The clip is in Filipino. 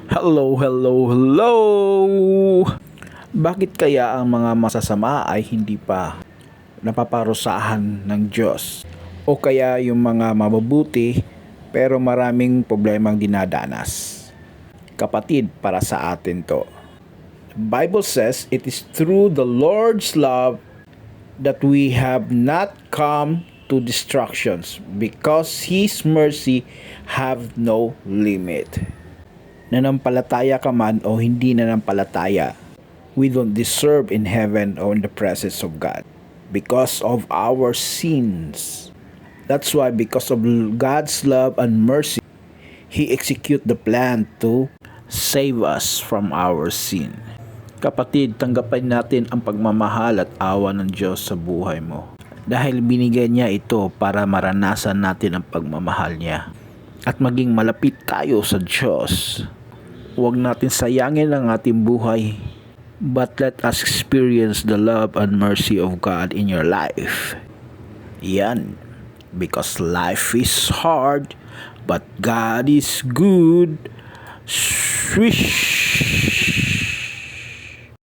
Hello, hello, hello! Bakit kaya ang mga masasama ay hindi pa napaparusahan ng Diyos? O kaya yung mga mabubuti pero maraming problemang dinadanas? Kapatid, para sa atin to. The Bible says it is through the Lord's love that we have not come to destructions because His mercy have no limit. Nanampalataya ka man o hindi nanampalataya, we don't deserve in heaven or in the presence of God because of our sins. That's why because of God's love and mercy, He execute the plan to save us from our sin. Kapatid, tanggapin natin ang pagmamahal at awa ng Diyos sa buhay mo. Dahil binigay niya ito para maranasan natin ang pagmamahal niya at maging malapit tayo sa Diyos. Huwag natin sayangin ang ating buhay, but let us experience the love and mercy of God in your life. Yan. Because life is hard, but God is good. Swish!